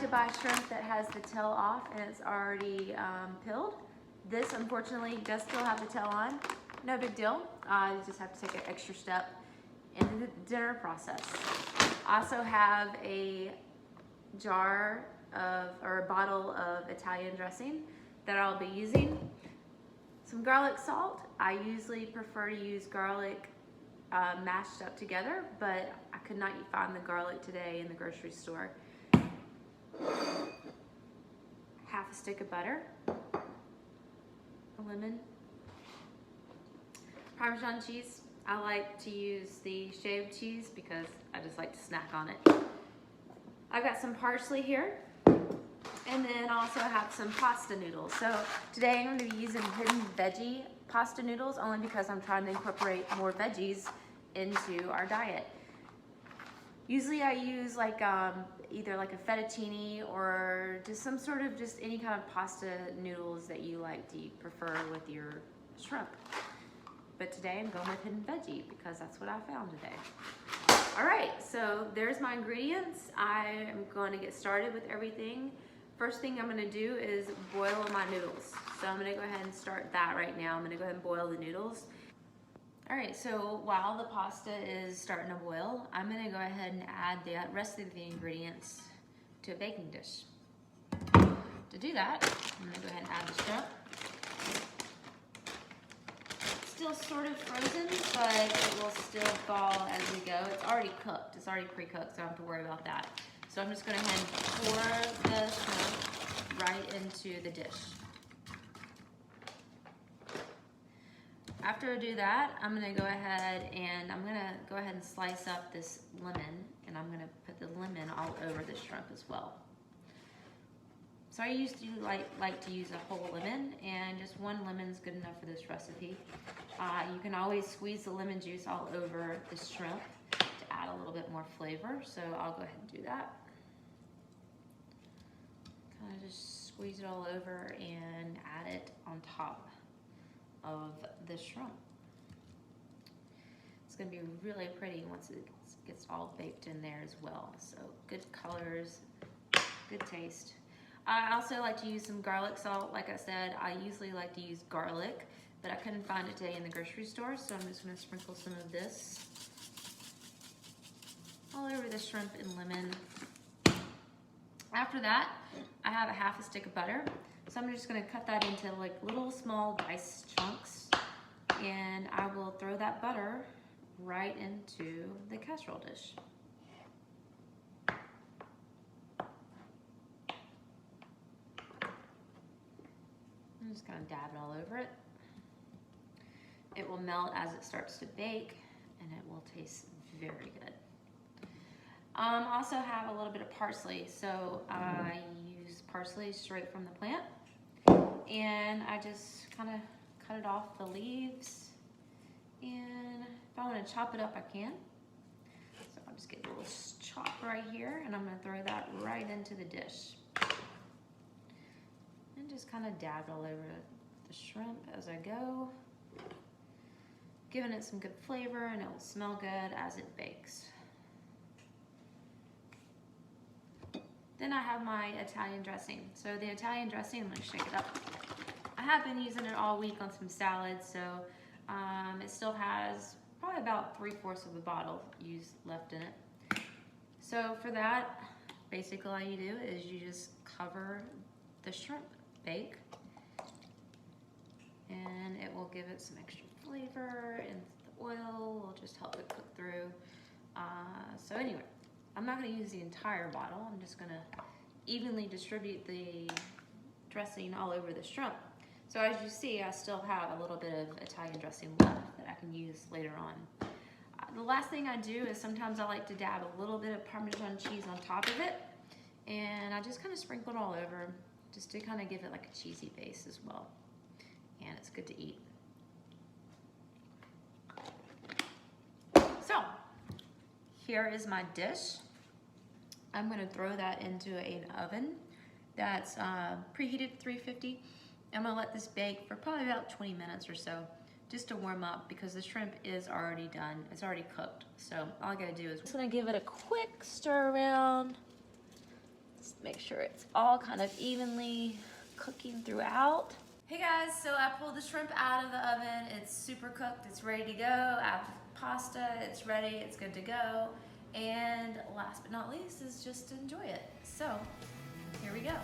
to buy shrimp that has the tail off and it's already peeled. This, unfortunately, does still have the tail on. No big deal. You just have to take an extra step in the dinner process. I also have a jar of, or a bottle of Italian dressing that I'll be using. Some garlic salt. I usually prefer to use garlic mashed up together, but I could not find the garlic today in the grocery store. Half a stick of butter, a lemon, Parmesan cheese. I like to use the shaved cheese because I just like to snack on it. I've got some parsley here, and then I also have some pasta noodles. So today I'm going to be using Hidden Veggie pasta noodles only because I'm trying to incorporate more veggies into our diet. Usually I use like either like a fettuccine or just some sort of just any kind of pasta noodles that you like to prefer with your shrimp. But today I'm going with Hidden Veggie because that's what I found today. All right, so there's my ingredients. I am going to get started with everything. First thing I'm going to do is boil my noodles. So I'm going to go ahead and start that right now. I'm going to go ahead and boil the noodles. All right, so while the pasta is starting to boil, I'm going to go ahead and add the rest of the ingredients to a baking dish. To do that, I'm going to go ahead and add the shrimp. Still sort of frozen, but it will still thaw as we go. It's already cooked. It's already pre-cooked, so I don't have to worry about that. So I'm just going to go ahead and pour the shrimp right into the dish. After I do that, I'm going to go ahead and slice up this lemon, and I'm going to put the lemon all over the shrimp as well. So I used to like to use a whole lemon, and just one lemon is good enough for this recipe. You can always squeeze the lemon juice all over the shrimp to add a little bit more flavor, so I'll go ahead and do that. Kind of just squeeze it all over and add it on top of the shrimp. It's going to be really pretty once it gets all baked in there as well. So good colors, good taste. I also like to use some garlic salt. Like I said, I usually like to use garlic, but I couldn't find it today in the grocery store, so I'm just going to sprinkle some of this all over the shrimp and lemon. After that, I have a half a stick of butter. So I'm just going to cut that into like little small diced chunks, and I will throw that butter right into the casserole dish. I'm just going to dab it all over it. It will melt as it starts to bake, and it will taste very good. Also have a little bit of parsley. So I use parsley straight from the plant. And I just kind of cut it off the leaves, and if I want to chop it up, I can. So I'll just get a little chop right here, and I'm going to throw that right into the dish. And just kind of dab it all over the shrimp as I go, giving it some good flavor, and it will smell good as it bakes. Then I have my Italian dressing. So the Italian dressing, I'm going to shake it up. I have been using it all week on some salads, so it still has probably about 3/4 of the bottle used left in it. So for that, basically all you do is you just cover the shrimp bake, and it will give it some extra flavor, and the oil will just help it cook through. So anyway, I'm not going to use the entire bottle. I'm just going to evenly distribute the dressing all over the shrimp. So as you see, I still have a little bit of Italian dressing left that I can use later on. The last thing I do is sometimes I like to dab a little bit of Parmesan cheese on top of it, and I just kind of sprinkle it all over just to kind of give it like a cheesy base as well. And it's good to eat. So here is my dish. I'm going to throw that into an oven that's preheated 350. I'm going to let this bake for probably about 20 minutes or so, just to warm up, because the shrimp is already done. It's already cooked. So all I got to do is just going to give it a quick stir around. Just make sure it's all kind of evenly cooking throughout. Hey guys, so I pulled the shrimp out of the oven. It's super cooked, it's ready to go. Add the pasta, it's ready, it's good to go. And last but not least is just to enjoy it. So, here we go.